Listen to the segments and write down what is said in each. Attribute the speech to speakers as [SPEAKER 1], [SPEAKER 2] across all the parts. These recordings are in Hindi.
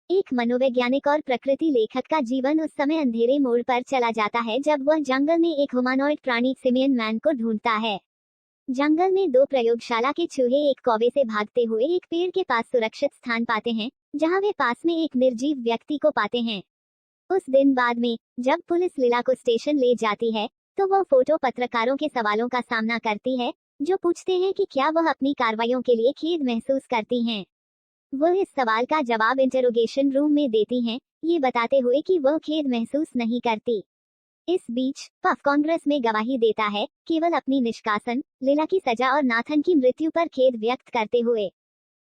[SPEAKER 1] एक मनोवैज्ञानिक और प्रकृति लेखक का जीवन उस समय अंधेरे मोड़ पर चला जाता है जब वह जंगल में एक ह्यूमनॉइड प्राणी सिमियन मैन को ढूंढता है। जंगल में दो प्रयोगशाला के चूहे एक कौवे से भागते हुए एक पेड़ के पास सुरक्षित स्थान पाते हैं, जहां वे पास में एक निर्जीव व्यक्ति को पाते हैं। उस दिन बाद में जब पुलिस लीला को स्टेशन ले जाती है, तो वह फोटो पत्रकारों के सवालों का सामना करती है, जो पूछते हैं कि क्या वह अपनी कार्रवाइयों के लिए खेद महसूस करती हैं। वह इस सवाल का जवाब इंटरोगेशन रूम में देती हैं, ये बताते हुए कि वह खेद महसूस नहीं करती। इस बीच पफ कांग्रेस में गवाही देता है, केवल अपनी निष्कासन, लीला की सजा और नाथन की मृत्यु पर खेद व्यक्त करते हुए।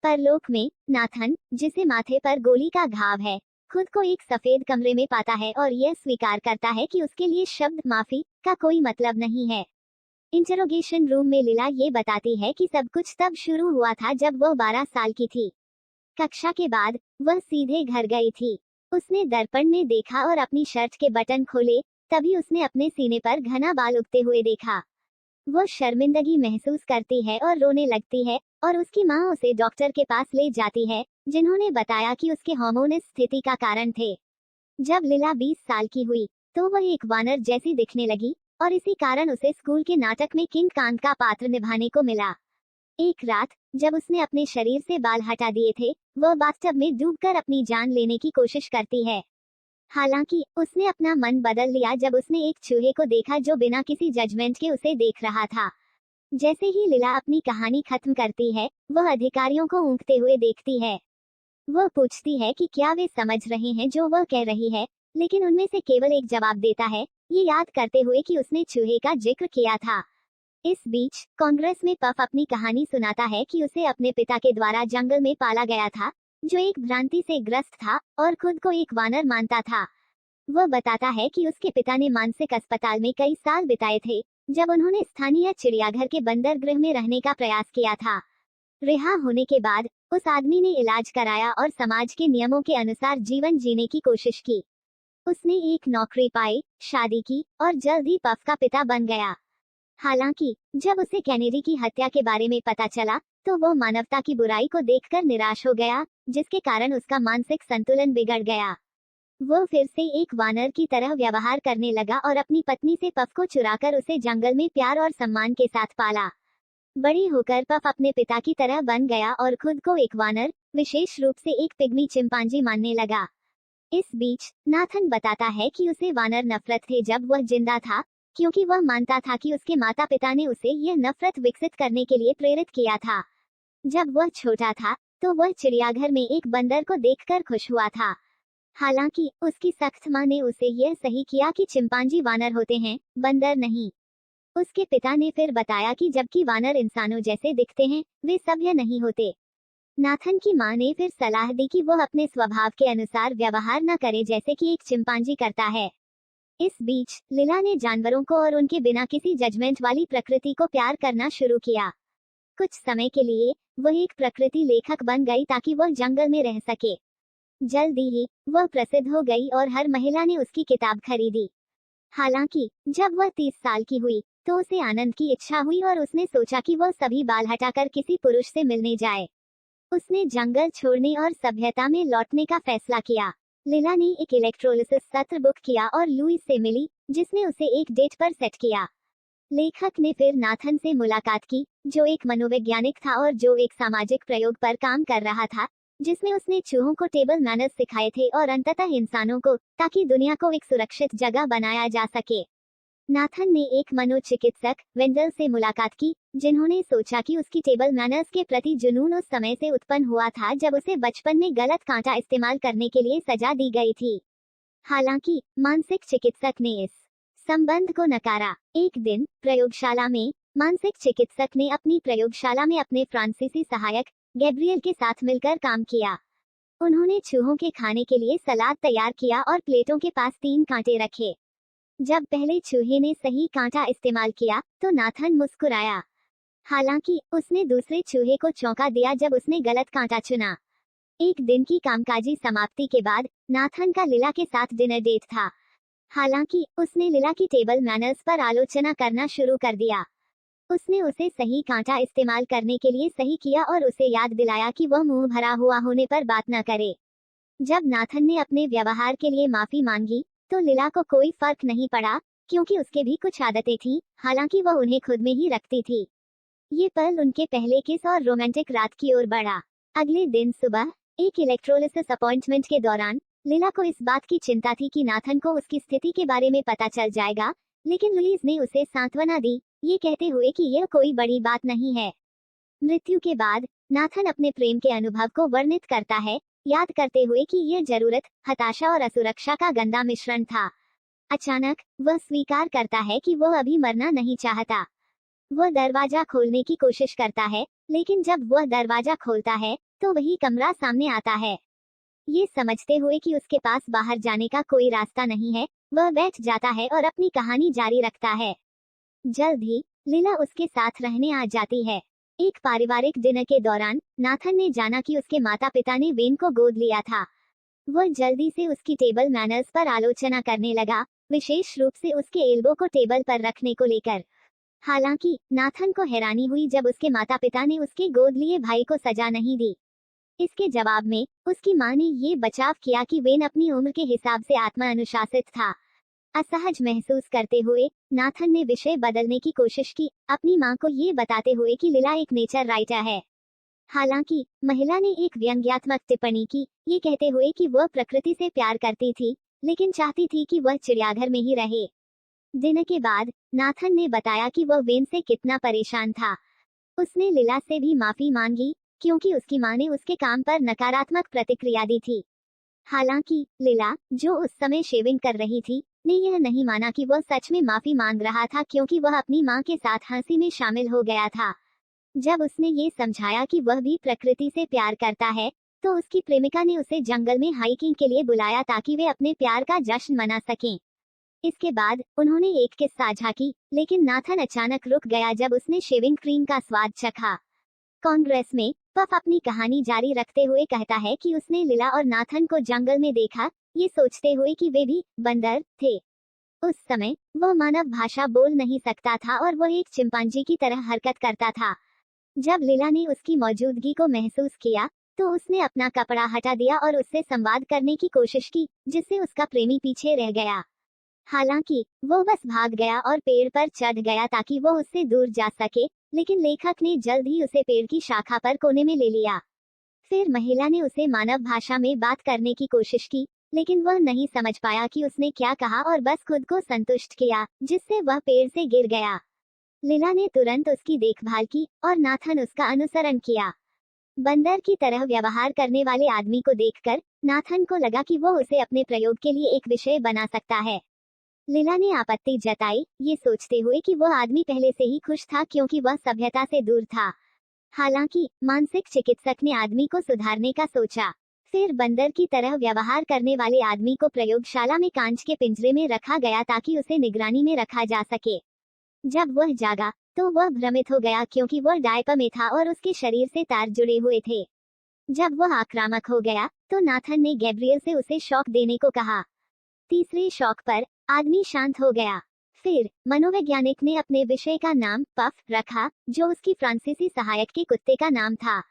[SPEAKER 1] परलोक में नाथन, जिसे माथे पर गोली का घाव है, खुद को एक सफेद कमरे में पाता है और यह स्वीकार करता है कि उसके लिए शब्द माफी का कोई मतलब नहीं है। इंटरोगेशन रूम में लीला ये बताती है कि सब कुछ तब शुरू हुआ था जब वह 12 साल की थी। कक्षा के बाद वह सीधे घर गई थी। उसने दर्पण में देखा और अपनी शर्ट के बटन खोले, तभी उसने अपने सीने पर घना बाल उगते हुए देखा। वह शर्मिंदगी महसूस करती है और रोने लगती है, और उसकी माँ उसे डॉक्टर के पास ले जाती है, जिन्होंने बताया कि उसके हार्मोन इस स्थिति का कारण थे। जब लीला 20 साल की हुई, तो वह एक वानर जैसी दिखने लगी, और इसी कारण उसे स्कूल के नाटक में किंग कांग का पात्र निभाने को मिला। एक रात जब उसने अपने शरीर से बाल हटा दिए थे, वह बाथटब में डूबकर अपनी जान लेने की कोशिश करती है। हालांकि उसने अपना मन बदल लिया जब उसने एक चूहे को देखा जो बिना किसी जजमेंट के उसे देख रहा था। जैसे ही लीला अपनी कहानी खत्म करती है, वह अधिकारियों को ऊँघते हुए देखती है। वह पूछती है कि क्या वे समझ रहे हैं जो वह कह रही है, लेकिन उनमें से केवल एक जवाब देता है, ये याद करते हुए कि उसने चूहे का जिक्र किया था। इस बीच कांग्रेस में पफ अपनी कहानी सुनाता है कि उसे अपने पिता के द्वारा जंगल में पाला गया था, जो एक भ्रांति से ग्रस्त था और खुद को एक वानर मानता था। वह बताता है कि उसके पिता ने मानसिक अस्पताल में कई साल बिताए थे, जब उन्होंने स्थानीय चिड़ियाघर के बंदरगृह में रहने का प्रयास किया था। रिहा होने के बाद उस आदमी ने इलाज कराया और समाज के नियमों के अनुसार जीवन जीने की कोशिश की। उसने एक नौकरी पाई, शादी की और जल्द ही पफ का पिता बन गया। हालांकि जब उसे कैनेडी की हत्या के बारे में पता चला, तो वह मानवता की बुराई को देखकर निराश हो गया, जिसके कारण उसका मानसिक संतुलन बिगड़ गया। वह फिर से एक वानर की तरह व्यवहार करने लगा और अपनी पत्नी से पफ को चुराकर उसे जंगल में प्यार और सम्मान के साथ पाला। बड़ी होकर पफ अपने पिता की तरह बन गया और खुद को एक वानर, विशेष रूप से एक पिग्मी चिंपांजी मानने लगा। इस बीच नाथन बताता है कि उसे वानर नफरत थे जब वह जिंदा था, क्योंकि वह मानता था कि उसके माता पिता ने उसे यह नफरत विकसित करने के लिए प्रेरित किया था। जब वह छोटा था, तो वह चिड़ियाघर में एक बंदर को देखकर खुश हुआ था। हालांकि उसकी सख्त मां ने उसे यह सही किया कि चिंपांजी वानर होते हैं, बंदर नहीं। उसके पिता ने फिर बताया कि जबकि वानर इंसानों जैसे दिखते हैं, वे सभ्य नहीं होते। नाथन की मां ने फिर सलाह दी कि वह अपने स्वभाव के अनुसार व्यवहार न करे जैसे कि एक चिंपांजी करता है। इस बीच लीला ने जानवरों को और उनके बिना किसी जजमेंट वाली प्रकृति को प्यार करना शुरू किया। कुछ समय के लिए वह एक प्रकृति लेखक बन गई ताकि वह जंगल में रह सके। जल्दी ही वह प्रसिद्ध हो गई और हर महिला ने उसकी किताब खरीदी। हालांकि जब वह 30 साल की हुई, तो उसे आनंद की इच्छा हुई और उसने सोचा कि वह सभी बाल हटाकर किसी पुरुष से मिलने जाए। उसने जंगल छोड़ने और सभ्यता में लौटने का फैसला किया। लीला ने एक इलेक्ट्रोलिसिस सत्र बुक किया और लुइस से मिली, जिसने उसे एक डेट पर सेट किया। लेखक ने फिर नाथन से मुलाकात की, जो एक मनोवैज्ञानिक था और जो एक सामाजिक प्रयोग पर काम कर रहा था, जिसमें उसने चूहों को टेबल मैनर्स सिखाए थे और अंततः इंसानों को, ताकि दुनिया को एक सुरक्षित जगह बनाया जा सके। नाथन ने एक मनोचिकित्सक वेंडल से मुलाकात की, जिन्होंने सोचा कि उसकी टेबल मैनर्स के प्रति जुनून उस समय से उत्पन्न हुआ था जब उसे बचपन में गलत कांटा इस्तेमाल करने के लिए सजा दी गई थी। हालांकि मानसिक चिकित्सक ने इस संबंध को नकारा। एक दिन प्रयोगशाला में मानसिक चिकित्सक ने अपनी प्रयोगशाला में अपने फ्रांसीसी सहायक गैब्रियल के साथ मिलकर काम किया। उन्होंने चूहों के खाने के लिए सलाद तैयार किया और प्लेटों के पास 3 कांटे रखे। जब पहले चूहे ने सही कांटा इस्तेमाल किया, तो नाथन मुस्कुराया। हालांकि उसने दूसरे चूहे को चौंका दिया जब उसने गलत कांटा चुना। एक दिन की कामकाजी समाप्ति के बाद नाथन का लीला के साथ डिनर डेट था। हालांकि उसने लीला की टेबल मैनर्स पर आलोचना करना शुरू कर दिया। उसने उसे सही कांटा इस्तेमाल करने के लिए सही किया और उसे याद दिलाया कि वह मुंह भरा हुआ होने पर बात न करे। जब नाथन ने अपने व्यवहार के लिए माफी मांगी तो लीला को कोई फर्क नहीं पड़ा, क्योंकि उसके भी कुछ आदतें थीं, हालांकि वह उन्हें खुद में ही रखती थी। ये पल उनके पहले किस और रोमांटिक रात की ओर बढ़ा। अगले दिन सुबह एक इलेक्ट्रोलिसिस अपॉइंटमेंट के दौरान लीला को इस बात की चिंता थी कि नाथन को उसकी स्थिति के बारे में पता चल जाएगा, लेकिन लुईस ने उसे सांत्वना दी, ये कहते हुए कि यह कोई बड़ी बात नहीं है। मृत्यु के बाद नाथन अपने प्रेम के अनुभव को वर्णित करता है, याद करते हुए कि यह जरूरत, हताशा और असुरक्षा का गंदा मिश्रण था। अचानक वह स्वीकार करता है कि वह अभी मरना नहीं चाहता। वह दरवाजा खोलने की कोशिश करता है, लेकिन जब वह दरवाजा खोलता है तो वही कमरा सामने आता है। ये समझते हुए कि उसके पास बाहर जाने का कोई रास्ता नहीं है, वह बैठ जाता है और अपनी कहानी जारी रखता है। जल्द ही लीला उसके साथ रहने आ जाती है। एक पारिवारिक डिनर के दौरान नाथन ने जाना कि उसके माता पिता ने वेन को गोद लिया था। वह जल्दी से उसकी टेबल मैनर्स पर आलोचना करने लगा, विशेष रूप से उसके एल्बो को टेबल पर रखने को लेकर। हालांकि नाथन को हैरानी हुई जब उसके माता पिता ने उसके गोद लिए भाई को सजा नहीं दी। इसके जवाब में उसकी मां ने ये बचाव किया कि वेन अपनी उम्र के हिसाब से आत्मा अनुशासित था। असहज महसूस करते हुए नाथन ने विषय बदलने की कोशिश की, अपनी मां को ये बताते हुए कि लीला एक नेचर राइटर है। हालांकि महिला ने एक व्यंग्यात्मक टिप्पणी की, ये कहते हुए कि वह प्रकृति से प्यार करती थी, लेकिन चाहती थी कि वह चिड़ियाघर में ही रहे। डिनर के बाद नाथन ने बताया कि वह वेन से कितना परेशान था। उसने लीला से भी माफी मांगी, क्योंकि उसकी मां ने उसके काम पर नकारात्मक प्रतिक्रिया दी थी। हालांकि लीला, जो उस समय शेविंग कर रही थी, ने यह नहीं माना कि वह सच में माफी मांग रहा था, क्योंकि वह अपनी मां के साथ हंसी में शामिल हो गया था। जब उसने ये समझाया कि वह भी प्रकृति से प्यार करता है, तो उसकी प्रेमिका ने उसे जंगल में हाइकिंग के लिए बुलाया ताकि वे अपने प्यार का जश्न मना सकें। इसके बाद उन्होंने एक किस साझा की, लेकिन नाथन अचानक रुक गया जब उसने शेविंग क्रीम का स्वाद चखा। कांग्रेस में पफ अपनी कहानी जारी रखते हुए कहता है कि उसने लीला और नाथन को जंगल में देखा, ये सोचते हुए कि वे भी बंदर थे। उस समय वह मानव भाषा बोल नहीं सकता था और वह एक चिंपांजी की तरह हरकत करता था। जब लीला ने उसकी मौजूदगी को महसूस किया तो उसने अपना कपड़ा हटा दिया और उससे संवाद करने की कोशिश की, जिससे उसका प्रेमी पीछे रह गया। हालांकि वो बस भाग गया और पेड़ पर चढ़ गया ताकि वो उससे दूर जा सके, लेकिन लेखक ने जल्द ही उसे पेड़ की शाखा पर कोने में ले लिया। फिर महिला ने उसे मानव भाषा में बात करने की कोशिश की, लेकिन वह नहीं समझ पाया कि उसने क्या कहा और बस खुद को संतुष्ट किया, जिससे वह पेड़ से गिर गया। लीला ने तुरंत उसकी देखभाल की और नाथन उसका अनुसरण किया। बंदर की तरह व्यवहार करने वाले आदमी को देखकर नाथन को लगा कि वो उसे अपने प्रयोग के लिए एक विषय बना सकता है। लीला ने आपत्ति जताई, ये सोचते हुए कि वह आदमी पहले से ही खुश था क्योंकि वह सभ्यता से दूर था। हालांकि मानसिक चिकित्सक ने आदमी को सुधारने का सोचा। फिर बंदर की तरह व्यवहार करने वाले आदमी को प्रयोगशाला में कांच के पिंजरे में रखा गया ताकि उसे निगरानी में रखा जा सके। जब वह जागा तो वह भ्रमित हो गया क्योंकि वह डायपर में था और उसके शरीर से तार जुड़े हुए थे। जब वह आक्रामक हो गया तो नाथन ने गैब्रियल से उसे शॉक देने को कहा। तीसरे शॉक पर आदमी शांत हो गया। फिर मनोवैज्ञानिक ने अपने विषय का नाम पफ रखा, जो उसकी फ्रांसीसी सहायक के कुत्ते का नाम था।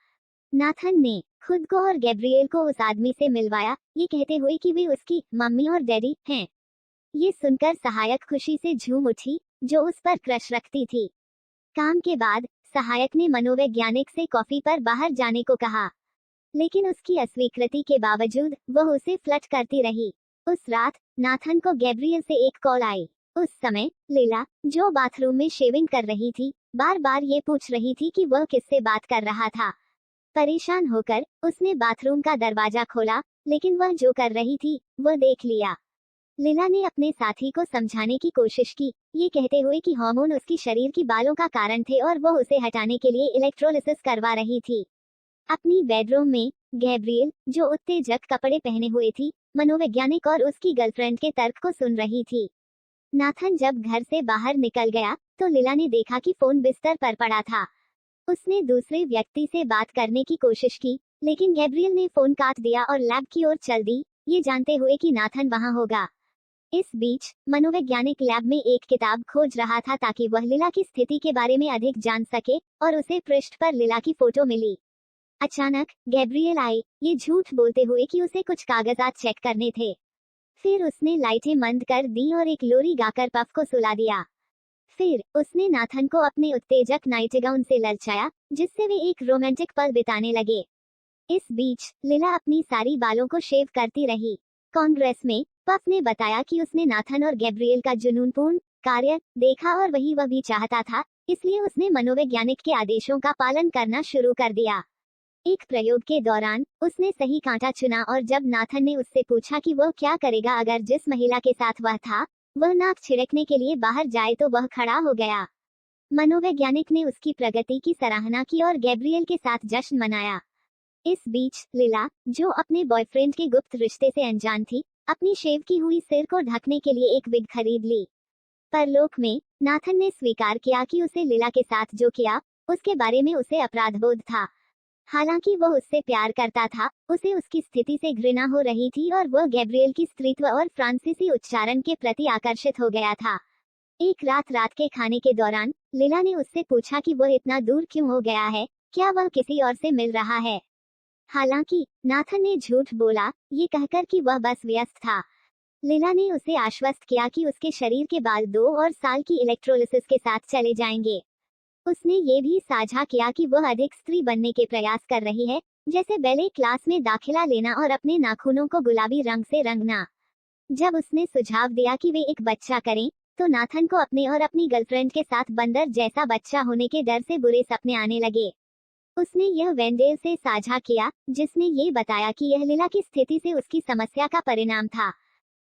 [SPEAKER 1] नाथन ने खुद को और गैब्रियल को उस आदमी से मिलवाया, ये कहते हुए कि वे उसकी मम्मी और डैडी हैं। ये सुनकर सहायक खुशी से झूम उठी, जो उस पर क्रश रखती थी। काम के बाद सहायक ने मनोवैज्ञानिक से कॉफी पर बाहर जाने को कहा, लेकिन उसकी अस्वीकृति के बावजूद वह उसे फ्लर्ट करती रही। उस रात नाथन को गैब्रियल से एक कॉल आई। उस समय लीला, जो बाथरूम में शेविंग कर रही थी, बार बार ये पूछ रही थी कि वह किससे बात कर रहा था। परेशान होकर उसने बाथरूम का दरवाजा खोला, लेकिन वह जो कर रही थी वह देख लिया। लीला ने अपने साथी को समझाने की कोशिश की, ये कहते हुए कि हार्मोन उसकी शरीर की बालों का कारण थे और वह उसे हटाने के लिए इलेक्ट्रोलिसिस करवा रही थी। अपनी बेडरूम में गैब्रियल, जो उत्तेजक कपड़े पहने हुए थी, मनोवैज्ञानिक और उसकी गर्लफ्रेंड के तर्क को सुन रही थी। नाथन जब घर से बाहर निकल गया तो लीला ने देखा कि फोन बिस्तर पर पड़ा था। उसने दूसरे व्यक्ति से बात करने की कोशिश की, लेकिन गैब्रियल ने फोन काट दिया और लैब की ओर चल दी, ये जानते हुए कि नाथन वहां होगा। इस बीच मनोवैज्ञानिक लैब में एक किताब खोज रहा था ताकि वह लीला की स्थिति के बारे में अधिक जान सके, और उसे पृष्ठ पर लीला की फोटो मिली। अचानक गैब्रियल आई, ये झूठ बोलते हुए कि उसे कुछ कागजात चेक करने थे। फिर उसने लाइटें बंद कर दी और एक लोरी गाकर पफ को सुला दिया। फिर उसने नाथन को अपने उत्तेजक नाइटगाउन से ललचाया, जिससे वे एक रोमांटिक पल बिताने लगे। इस बीच लीला अपनी सारी बालों को शेव करती रही। कांग्रेस में पफ ने बताया कि उसने नाथन और गैब्रियल का जुनूनपूर्ण कार्य देखा और वह भी चाहता था, इसलिए उसने मनोवैज्ञानिक के आदेशों का पालन करना शुरू कर दिया। एक प्रयोग के दौरान उसने सही कांटा चुना और जब नाथन ने उससे पूछा कि वह क्या करेगा अगर जिस महिला के साथ वह था वह नाक छिड़कने के लिए बाहर जाए, तो वह खड़ा हो गया। मनोवैज्ञानिक ने उसकी प्रगति की सराहना की और गैब्रियल के साथ जश्न मनाया। इस बीच लीला, जो अपने बॉयफ्रेंड के गुप्त रिश्ते से अनजान थी, अपनी शेव की हुई सिर को ढकने के लिए एक विग खरीद ली। परलोक में नाथन ने स्वीकार किया कि उसे लीला के साथ जो किया उसके बारे में उसे अपराधबोध था। हालांकि वह उससे प्यार करता था, उसे उसकी स्थिति से घृणा हो रही थी और वह गैब्रियल की स्त्रीत्व और फ्रांसीसी उच्चारण के प्रति आकर्षित हो गया था। एक रात के खाने के दौरान लीला ने उससे पूछा कि वह इतना दूर क्यों हो गया है, क्या वह किसी और से मिल रहा है। हालांकि नाथन ने झूठ बोला, ये कहकर कि वह बस व्यस्त था। लीला ने उसे आश्वस्त किया कि उसके शरीर के बाल 2 और साल की इलेक्ट्रोलिसिस के साथ चले जाएंगे। उसने ये भी साझा किया कि वह अधिक स्त्री बनने के प्रयास कर रही है, जैसे बैले क्लास में दाखिला लेना और अपने नाखूनों को गुलाबी रंग से रंगना। जब उसने सुझाव दिया कि वे एक बच्चा करें, तो नाथन को अपने और अपनी गर्लफ्रेंड के साथ बंदर जैसा बच्चा होने के डर से बुरे सपने आने लगे। उसने यह वेंडेल से साझा किया, जिसने ये बताया कि यह लीला की स्थिति से उसकी समस्या का परिणाम था।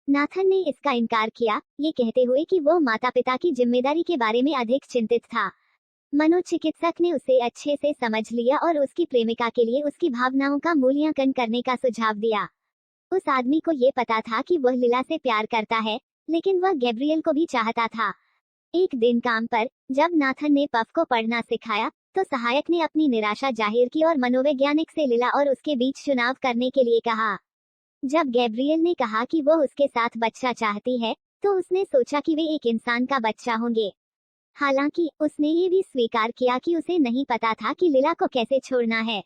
[SPEAKER 1] नाथन ने इसका इनकार किया, ये कहते हुए कि वो माता पिता की जिम्मेदारी के बारे में अधिक चिंतित था। मनोचिकित्सक ने उसे अच्छे से समझ लिया और उसकी प्रेमिका के लिए उसकी भावनाओं का मूल्यांकन करने का सुझाव दिया। उस आदमी को ये पता था कि वह लीला से प्यार करता है, लेकिन वह गैब्रियल को भी चाहता था। एक दिन काम पर जब नाथन ने पफ को पढ़ना सिखाया, तो सहायक ने अपनी निराशा जाहिर की और मनोवैज्ञानिक से लीला और उसके बीच चुनाव करने के लिए कहा। जब गैब्रियल ने कहा कि वह उसके साथ बच्चा चाहती है, तो उसने सोचा कि वे एक इंसान का बच्चा होंगे। हालांकि उसने ये भी स्वीकार किया कि उसे नहीं पता था कि लीला को कैसे छोड़ना है।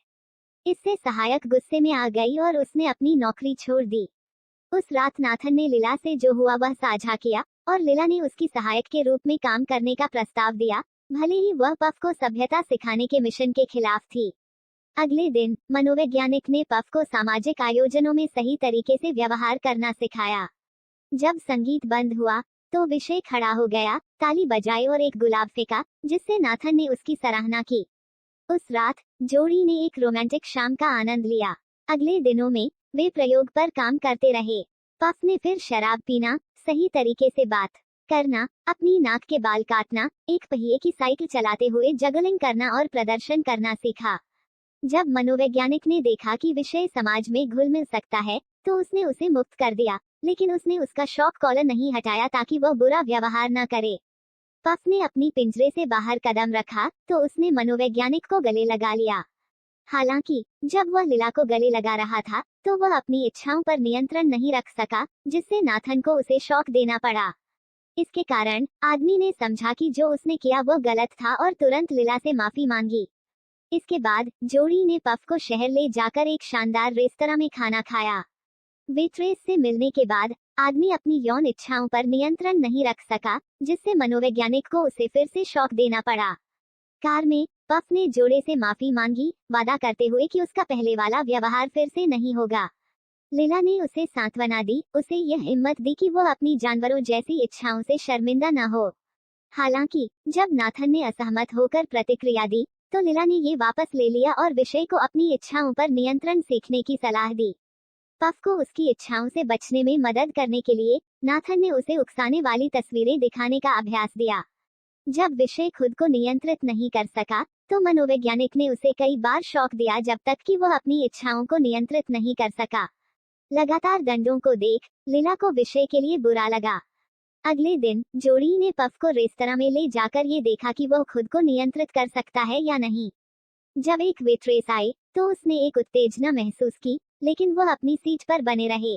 [SPEAKER 1] इससे सहायक गुस्से में आ गई और उसने अपनी नौकरी छोड़ दी। उस रात नाथन ने लीला से जो हुआ वह साझा किया और लीला ने उसकी सहायक के रूप में काम करने का प्रस्ताव दिया, भले ही वह पफ को सभ्यता सिखाने के मिशन के खिलाफ थी। अगले दिन मनोवैज्ञानिक ने पफ को सामाजिक आयोजनों में सही तरीके से व्यवहार करना सिखाया। जब संगीत बंद हुआ, तो विषय खड़ा हो गया, ताली बजाई और एक गुलाब फेंका, जिससे नाथन ने उसकी सराहना की। उस रात जोड़ी ने एक रोमांटिक शाम का आनंद लिया। अगले दिनों में वे प्रयोग पर काम करते रहे। पफ ने फिर शराब पीना, सही तरीके से बात करना, अपनी नाक के बाल काटना, एक पहिए की साइकिल चलाते हुए जगलिंग करना और प्रदर्शन करना सीखा। जब मनोवैज्ञानिक ने देखा कि विषय समाज में घुल मिल सकता है, तो उसने उसे मुक्त कर दिया, लेकिन उसने उसका शॉक कॉलर नहीं हटाया ताकि वह बुरा व्यवहार न करे। पफ ने अपनी पिंजरे से बाहर कदम रखा, तो उसने मनोवैज्ञानिक को गले लगा लिया। हालांकि जब वह लीला को गले लगा रहा था, तो वह अपनी इच्छाओं पर नियंत्रण नहीं रख सका, जिससे नाथन को उसे शॉक देना पड़ा। इसके कारण आदमी ने समझा कि जो उसने किया वह गलत था और तुरंत लीला से माफी मांगी। इसके बाद जोड़ी ने पफ को शहर ले जाकर एक शानदार रेस्तरां में खाना खाया। वेट्रेस से मिलने के बाद आदमी अपनी यौन इच्छाओं पर नियंत्रण नहीं रख सका, जिससे मनोवैज्ञानिक को उसे फिर से शॉक देना पड़ा। कार में पफ ने जोड़े से माफी मांगी, वादा करते हुए कि उसका पहले वाला व्यवहार फिर से नहीं होगा। लीला ने उसे सांत्वना दी, उसे यह हिम्मत दी कि वह अपनी जानवरों जैसी इच्छाओं से शर्मिंदा न हो। हालांकि जब नाथन ने असहमत होकर प्रतिक्रिया दी, तो लीला ने ये वापस ले लिया और विषय को अपनी इच्छाओं पर नियंत्रण सीखने की सलाह दी। पफ को उसकी इच्छाओं से बचने में मदद करने के लिए नाथन ने उसे उकसाने वाली तस्वीरें दिखाने का अभ्यास दिया। जब विषय खुद को नियंत्रित नहीं कर सका, तो मनोवैज्ञानिक ने उसे कई बार शॉक दिया जब तक कि वह अपनी इच्छाओं को नियंत्रित नहीं कर सका। लगातार दंडों को देख लीला को विषय के लिए बुरा लगा। अगले दिन जोड़ी ने पफ को रेस्तरां में ले जाकर ये देखा कि वह खुद को नियंत्रित कर सकता है या नहीं। जब एक वेट्रेस आई, तो उसने एक उत्तेजना महसूस की, लेकिन वह अपनी सीट पर बने रहे।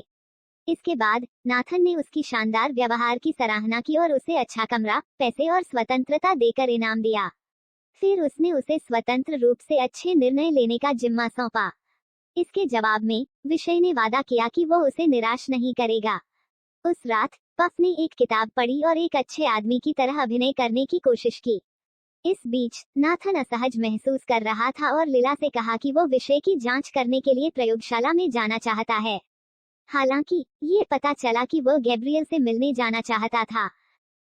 [SPEAKER 1] इसके बाद नाथन ने उसकी शानदार व्यवहार की सराहना की और उसे अच्छा कमरा, पैसे और स्वतंत्रता देकर इनाम दिया। फिर उसने उसे स्वतंत्र रूप से अच्छे निर्णय लेने का जिम्मा सौंपा। इसके जवाब में विषय ने वादा किया कि वो उसे निराश नहीं करेगा। उस रात पफ ने एक किताब पढ़ी और एक अच्छे आदमी की तरह अभिनय करने की कोशिश की। इस बीच नाथन असहज महसूस कर रहा था और लीला से कहा कि वो विषय की जांच करने के लिए प्रयोगशाला में जाना चाहता है। हालांकि ये पता चला कि वो गैब्रियल से मिलने जाना चाहता था।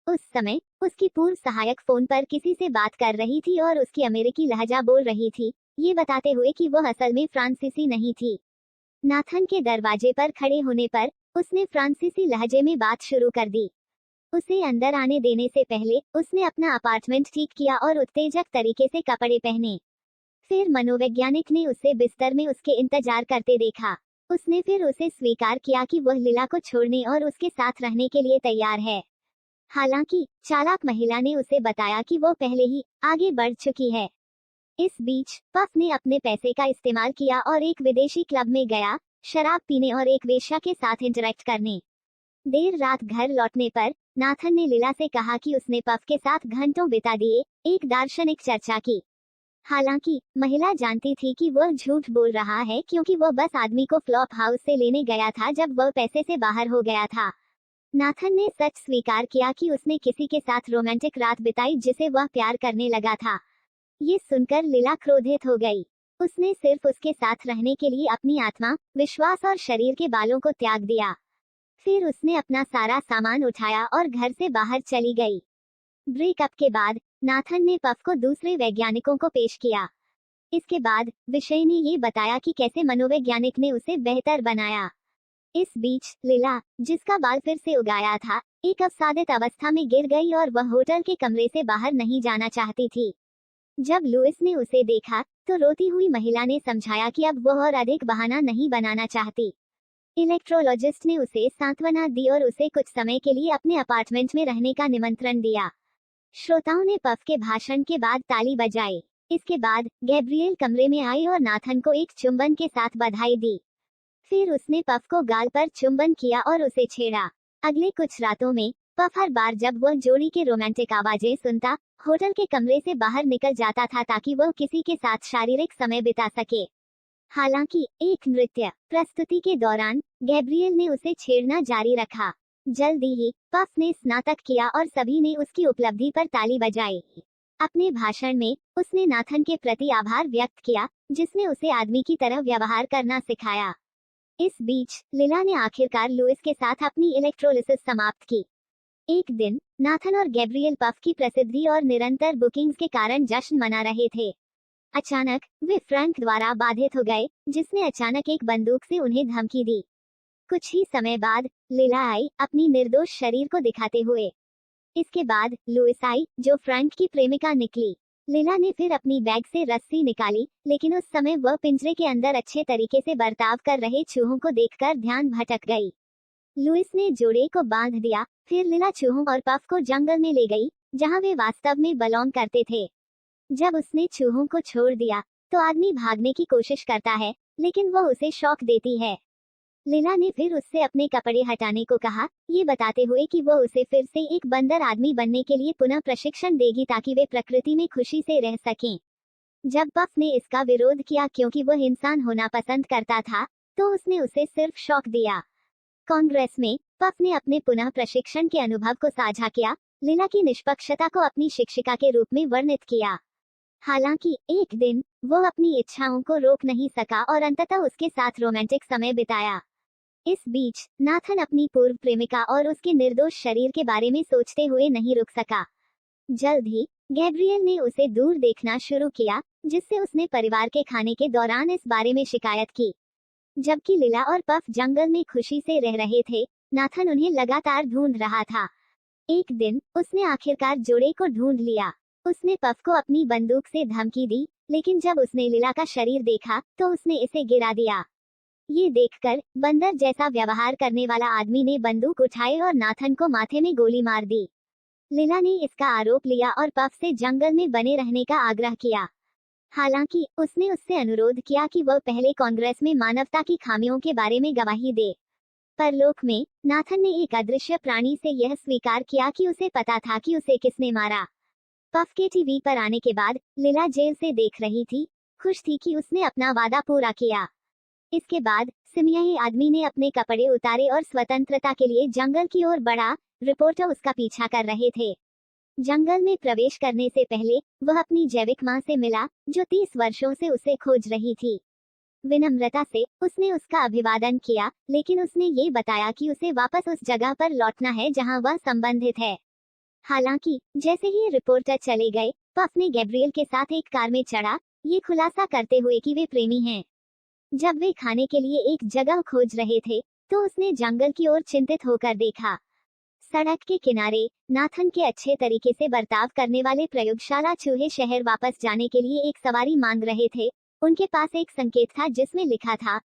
[SPEAKER 1] उस समय उसकी पूर्व सहायक फोन पर किसी से बात कर रही थी और उसकी अमेरिकी लहजा बोल रही थी, ये बताते हुए कि वो असल में फ्रांसीसी नहीं थी। नाथन के दरवाजे पर खड़े होने पर उसने फ्रांसीसी लहजे में बात शुरू कर दी। उसे अंदर आने देने से पहले उसने अपना अपार्टमेंट ठीक किया और उत्तेजक तरीके से कपड़े पहने। फिर मनोवैज्ञानिक ने उसे बिस्तर में उसके इंतजार करते देखा। उसने फिर उसे स्वीकार किया कि वह लीला को छोड़ने और उसके साथ रहने के लिए तैयार है। हालांकि चालाक महिला ने उसे बताया कि वो पहले ही आगे बढ़ चुकी है। इस बीच पफ ने अपने पैसे का इस्तेमाल किया और एक विदेशी क्लब में गया, शराब पीने और एक वेश्या के साथ इंटरेक्ट करने। देर रात घर लौटने पर नाथन ने लीला से कहा कि उसने पफ के साथ घंटों बिता दिए, एक दार्शनिक चर्चा की। हालांकि महिला जानती थी कि वह झूठ बोल रहा है क्योंकि वह बस आदमी को फ्लॉप हाउस से लेने गया था जब वह पैसे से बाहर हो गया था। नाथन ने सच स्वीकार किया कि उसने किसी के साथ रोमांटिक रात बिताई जिसे वह प्यार करने लगा था। ये सुनकर लीला क्रोधित हो गई। उसने सिर्फ उसके साथ रहने के लिए अपनी आत्मा, विश्वास और शरीर के बालों को त्याग दिया। फिर उसने अपना सारा सामान उठाया और घर से बाहर चली गई। ब्रेकअप के बाद नाथन ने पफ को दूसरे वैज्ञानिकों को पेश किया। इसके बाद विषय ने ये बताया कि कैसे मनोवैज्ञानिक ने उसे बेहतर बनाया। इस बीच लीला, जिसका बाल फिर से उगाया था, एक अवसादित अवस्था में गिर गई और वह होटल के कमरे से बाहर नहीं जाना चाहती थी। जब लुइस ने उसे देखा तो रोती हुई महिला ने समझाया कि अब वह और अधिक बहाना नहीं बनाना चाहती। इलेक्ट्रोलॉजिस्ट ने उसे सांत्वना दी और उसे कुछ समय के लिए अपने अपार्टमेंट में रहने का निमंत्रण दिया। श्रोताओं ने पफ के भाषण के बाद ताली बजाई। इसके बाद गैब्रियल कमरे में आई और नाथन को एक चुंबन के साथ बधाई दी। फिर उसने पफ को गाल पर चुंबन किया और उसे छेड़ा। अगले कुछ रातों में पफ हर बार जब वह जोड़ी के रोमांटिक आवाजें सुनता, होटल के कमरे से बाहर निकल जाता था ताकि वह किसी के साथ शारीरिक समय बिता सके। हालांकि एक नृत्य प्रस्तुति के दौरान गैब्रियल ने उसे छेड़ना जारी रखा। जल्दी ही पफ ने स्नातक किया और सभी ने उसकी उपलब्धि पर ताली बजाई। अपने भाषण में उसने नाथन के प्रति आभार व्यक्त किया, जिसने उसे आदमी की तरह व्यवहार करना सिखाया। इस बीच लीला ने आखिरकार लुइस के साथ अपनी इलेक्ट्रोलिसिस समाप्त की। एक दिन नाथन और गैब्रियल पफ की प्रसिद्धि और निरंतर बुकिंग्स के कारण जश्न मना रहे थे। अचानक वे फ्रैंक द्वारा बाधित हो गए, जिसने अचानक एक बंदूक से उन्हें धमकी दी। कुछ ही समय बाद लीला आई, अपनी निर्दोष शरीर को दिखाते हुए। इसके बाद लुइस आई, जो फ्रैंक की प्रेमिका निकली। लीला ने फिर अपनी बैग से रस्सी निकाली, लेकिन उस समय वह पिंजरे के अंदर अच्छे तरीके से बर्ताव कर रहे चूहों को देखकर ध्यान भटक गई। लुइस ने जोड़े को बांध दिया, फिर लीला चूहों और पफ को जंगल में ले गई, जहां वे वास्तव में बिलोंग करते थे। जब उसने चूहों को छोड़ दिया तो आदमी भागने की कोशिश करता है, लेकिन वह उसे शॉक देती है। लीला ने फिर उससे अपने कपड़े हटाने को कहा, ये बताते हुए कि वह उसे फिर से एक बंदर आदमी बनने के लिए पुनः प्रशिक्षण देगी ताकि वे प्रकृति में खुशी से रह सकें। जब पफ ने इसका विरोध किया क्योंकि वह इंसान होना पसंद करता था, तो उसने उसे सिर्फ शॉक दिया। कांग्रेस में पफ ने अपने पुनः प्रशिक्षण के अनुभव को साझा किया, लीला की निष्पक्षता को अपनी शिक्षिका के रूप में वर्णित किया। हालांकि एक दिन वो अपनी इच्छाओं को रोक नहीं सका और अंततः उसके साथ रोमांटिक समय बिताया। इस बीच नाथन अपनी पूर्व प्रेमिका और उसके निर्दोष शरीर के बारे में सोचते हुए नहीं रुक सका। जल्द ही गैब्रियल ने उसे दूर देखना शुरू किया, जिससे उसने परिवार के खाने के दौरान इस बारे में शिकायत की। जबकि लीला और पफ जंगल में खुशी से रह रहे थे, नाथन उन्हें लगातार ढूंढ रहा था। एक दिन उसने आखिरकार जोड़े को ढूंढ लिया। उसने पफ को अपनी बंदूक से धमकी दी, लेकिन जब उसने लीला का शरीर देखा तो उसने इसे गिरा दिया। ये देखकर बंदर जैसा व्यवहार करने वाला आदमी ने बंदूक उठाई और नाथन को माथे में गोली मार दी। लीला ने इसका आरोप लिया और पफ से जंगल में बने रहने का आग्रह किया। हालांकि उसने उससे अनुरोध किया कि वह पहले कांग्रेस में मानवता की खामियों के बारे में गवाही दे। परलोक में नाथन ने एक अदृश्य प्राणी से यह स्वीकार किया कि उसे पता था कि उसे किसने मारा। पफ के टीवी पर आने के बाद लीला जेल से देख रही थी, खुश थी कि उसने अपना वादा पूरा किया। इसके बाद सिम्याही आदमी ने अपने कपड़े उतारे और स्वतंत्रता के लिए जंगल की ओर बढ़ा। रिपोर्टर उसका पीछा कर रहे थे। जंगल में प्रवेश करने से पहले वह अपनी जैविक मां से मिला, जो 30 वर्षों से उसे खोज रही थी। विनम्रता से उसने उसका अभिवादन किया, लेकिन उसने ये बताया कि उसे वापस उस जगह पर लौटना है जहां वह संबंधित है। हालांकि जैसे ही रिपोर्टर चले गए, पफ ने गैब्रियल के साथ एक कार में चढ़ा, ये खुलासा करते हुए कि वे प्रेमी हैं। जब वे खाने के लिए एक जगह खोज रहे थे, तो उसने जंगल की ओर चिंतित होकर देखा। सड़क के किनारे नाथन के अच्छे तरीके से बर्ताव करने वाले प्रयोगशाला चूहे शहर वापस जाने के लिए एक सवारी मांग रहे थे। उनके पास एक संकेत था जिसमें लिखा था,